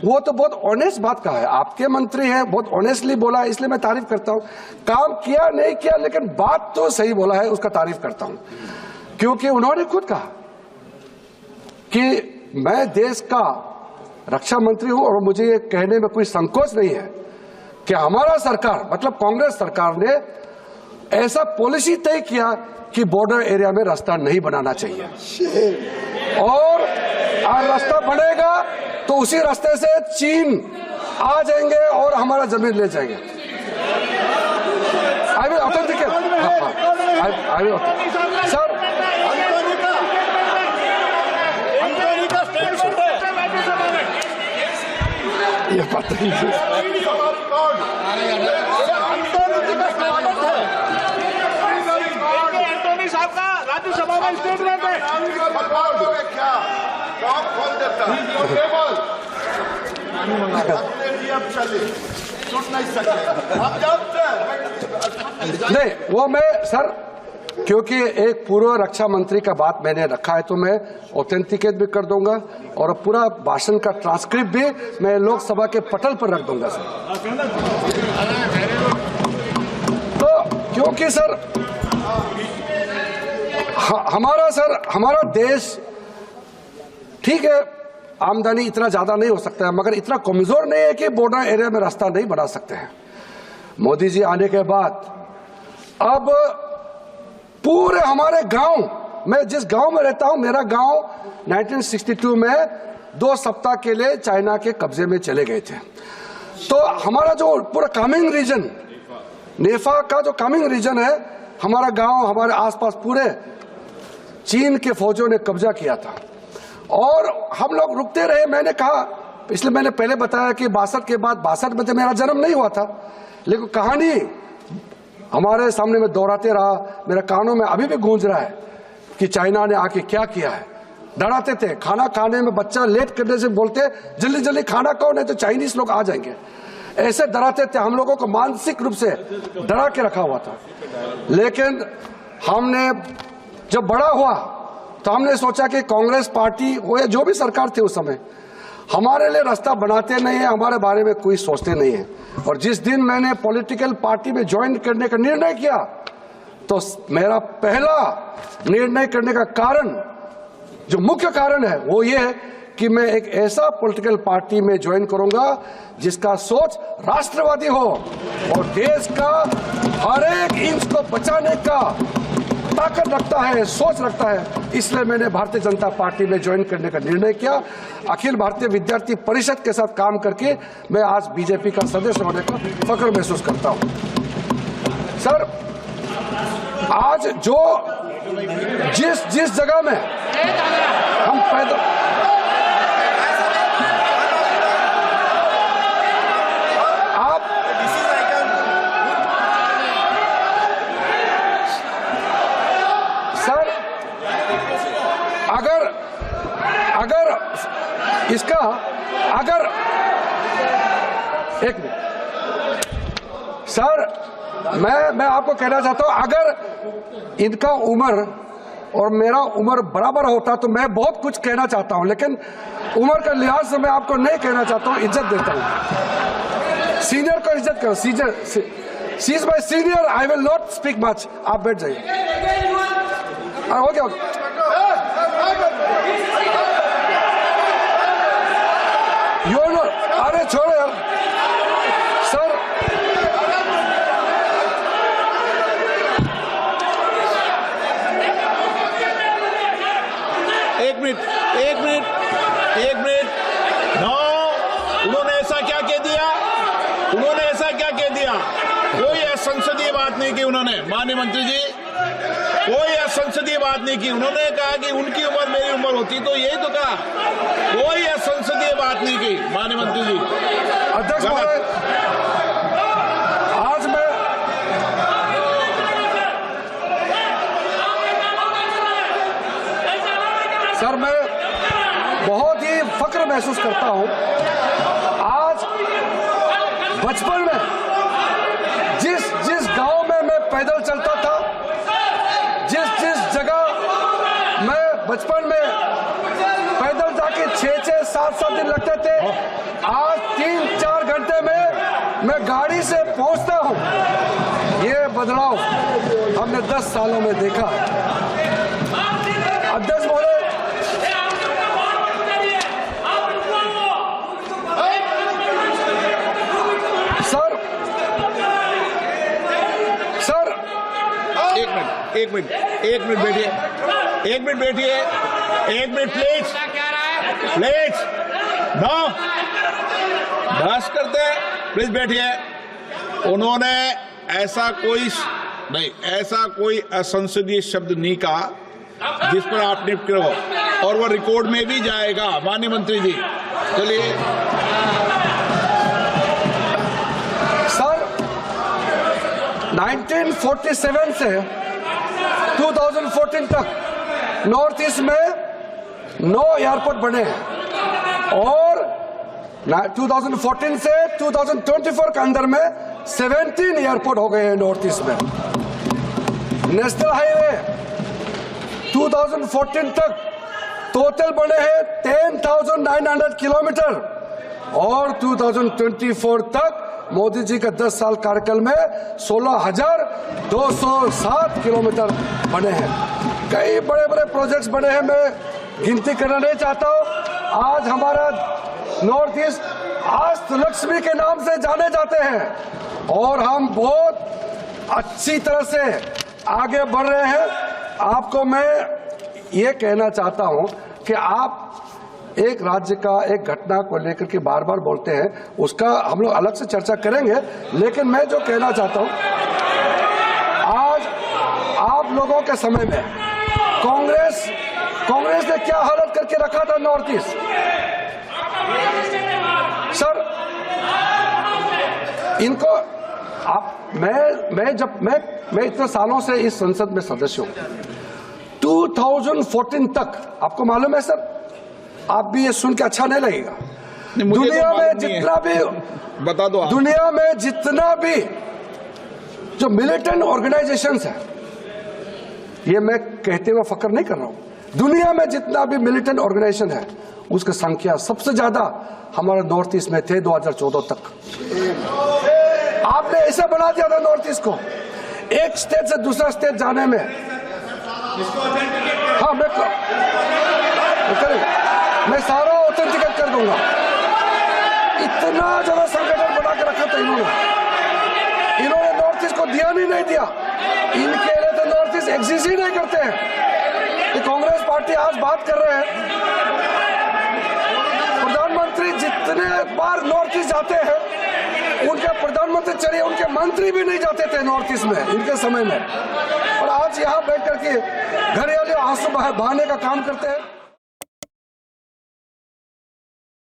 वो तो बहुत ऑनेस्ट बात कहा है, आपके मंत्री हैं, बहुत ऑनेस्टली बोला है, इसलिए मैं तारीफ करता हूं। काम किया नहीं किया, लेकिन बात तो सही बोला है, उसका तारीफ करता हूं। क्योंकि उन्होंने खुद कहा कि मैं देश का रक्षा मंत्री हूं और मुझे ये कहने में कोई संकोच नहीं है कि हमारा सरकार, मतलब कांग्रेस सरकार ने ऐसा पॉलिसी तय किया कि बॉर्डर एरिया में रास्ता नहीं बनाना चाहिए, और रास्ता बनेगा तो उसी रास्ते से चीन आ जाएंगे और हमारा जमीन ले जाएंगे। I will authenticate sir. ये पता ही साहब का राज्यसभा में स्टेटमेंट है, क्या खोल देता नहीं, वो मैं सर, क्योंकि एक पूर्व रक्षा मंत्री का बात मैंने रखा है तो मैं ऑथेंटिकेट भी कर दूंगा और पूरा भाषण का ट्रांसक्रिप्ट भी मैं लोकसभा के पटल पर रख दूंगा सर। तो क्योंकि सर हमारा देश ठीक है, आमदनी इतना ज्यादा नहीं हो सकता है, मगर इतना कमजोर नहीं है कि बॉर्डर एरिया में रास्ता नहीं बना सकते हैं। मोदी जी आने के बाद अब पूरे हमारे गांव, मैं जिस गांव में रहता हूं, मेरा गांव 1962 में 2 सप्ताह के लिए चाइना के कब्जे में चले गए थे। तो हमारा जो पूरा कामिंग रीजन, नेफा का जो कामिंग रीजन है, हमारा गांव, हमारे आसपास पूरे चीन के फौजों ने कब्जा किया था और हम लोग रुकते रहे। मैंने कहा, इसलिए मैंने पहले बताया कि 62 के बाद, 62 में तो मेरा जन्म नहीं हुआ था, लेकिन कहानी हमारे सामने में दोहराते रहा, मेरे कानों में अभी भी गूंज रहा है कि चाइना ने आके क्या किया है। डराते थे, खाना खाने में बच्चा लेट करने से बोलते जल्दी जल्दी खाना खाओ नहीं तो चाइनीज लोग आ जाएंगे, ऐसे डराते थे। हम लोगों को मानसिक रूप से डरा के रखा हुआ था। लेकिन हमने जब बड़ा हुआ तो हमने सोचा कि कांग्रेस पार्टी हो या जो भी सरकार थी उस समय, हमारे लिए रास्ता बनाते नहीं है, हमारे बारे में कोई सोचते नहीं है। और जिस दिन मैंने पॉलिटिकल पार्टी में ज्वाइन करने का निर्णय किया तो मेरा पहला निर्णय करने का कारण, जो मुख्य कारण है, वो ये है कि मैं एक ऐसा पॉलिटिकल पार्टी में ज्वाइन करूंगा जिसका सोच राष्ट्रवादी हो और देश का हर एक इंच को बचाने का ताकत रखता है, सोच रखता है। इसलिए मैंने भारतीय जनता पार्टी में ज्वाइन करने का निर्णय किया। अखिल भारतीय विद्यार्थी परिषद के साथ काम करके मैं आज बीजेपी का सदस्य होने का फख्र महसूस करता हूं। सर, आज जो जिस जगह में हम पैदा, इसका अगर एक मिनट सर, मैं आपको कहना चाहता हूं, अगर इनका उम्र और मेरा उम्र बराबर होता तो मैं बहुत कुछ कहना चाहता हूं, लेकिन उम्र के लिहाज से मैं आपको नहीं कहना चाहता हूं, इज्जत देता हूं। सीनियर को इज्जत करो, she is my senior, I will not speak much. आप बैठ जाइए। हो गया, अरे छोड़ो यार सर। एक मिनट नो, उन्होंने ऐसा क्या कह दिया? कोई असंसदीय बात नहीं की उन्होंने, माननीय मंत्री जी, कोई असंसदीय बात नहीं की। उन्होंने कहा कि उनकी उम्र मेरी उम्र होती, तो यही तो कहा, कोई असंसदीय बात नहीं की माननीय मंत्री जी। अध्यक्ष महोदय, आज मैं सर, मैं बहुत ही फख्र महसूस करता हूं। आज बचपन में जिस गांव में मैं पैदल चलता था, जिस जगह मैं बचपन में पैदल जाके 6-6 7-7 दिन लगते थे, आज 3-4 घंटे में मैं गाड़ी से पहुंचता हूं। ये बदलाव हमने 10 सालों में देखा। अध्यक्ष महोदय, सर एक मिनट प्लीज नो, बहस करते हैं, प्लीज बैठिए। उन्होंने ऐसा कोई असंसदीय शब्द नहीं कहा जिस पर आप निपट करो, और वो रिकॉर्ड में भी जाएगा। माननीय मंत्री जी, चलिए। सर, 1947 से 2014 तक नॉर्थ ईस्ट में 9 एयरपोर्ट बने हैं, और 2014 से 2024 के अंदर में 17 एयरपोर्ट हो गए हैं नॉर्थ ईस्ट में। नेशनल हाईवे 2014 तक टोटल बने हैं 10,900 किलोमीटर, और 2024 तक मोदी जी का 10 साल कार्यकाल में 16,207 किलोमीटर बने हैं। कई बड़े बड़े प्रोजेक्ट्स बने हैं, मैं गिनती करना नहीं चाहता हूं। आज हमारा नॉर्थ ईस्ट अष्ट लक्ष्मी के नाम से जाने जाते हैं, और हम बहुत अच्छी तरह से आगे बढ़ रहे हैं। आपको मैं ये कहना चाहता हूं कि आप एक राज्य का एक घटना को लेकर के बार बार बोलते हैं, उसका हम लोग अलग से चर्चा करेंगे, लेकिन मैं जो कहना चाहता हूं, आज आप लोगों के समय में कांग्रेस ने क्या हालत करके रखा था नॉर्थ ईस्ट। सर, इनको आप मैं इतने सालों से इस संसद में सदस्य हूं। 2014 तक आपको मालूम है सर, आप भी ये सुन के अच्छा नहीं लगेगा, दुनिया में जितना भी बता दो, दुनिया में जितना भी जो मिलिटेंट ऑर्गेनाइजेशंस है, ये मैं कहते हुए फक्र नहीं कर रहा हूं, दुनिया में जितना भी मिलिटेंट ऑर्गेनाइजेशन है उसकी संख्या सबसे ज्यादा हमारे नॉर्थ ईस्ट में थे 2014 तक। आपने ऐसा बना दिया था नॉर्थ ईस्ट को, एक स्टेट से दूसरा स्टेट जाने में। हाँ, मैं सारा ऑथेंटिकेट कर दूंगा। इतना ज्यादा संगठन बना के रखा था इन्होंने नॉर्थ ईस्ट को दिया नहीं दिया। इनके लिए तो नॉर्थ ईस्ट एग्जिस्ट ही नहीं करते हैं। ये कांग्रेस पार्टी आज बात कर रहे हैं, प्रधानमंत्री जितने बार नॉर्थ ईस्ट जाते हैं, उनके प्रधानमंत्री चलिए उनके मंत्री भी नहीं जाते थे नॉर्थ ईस्ट में इनके समय में, और आज यहाँ बैठ करके घरेलू आंसू बहाने का काम करते हैं।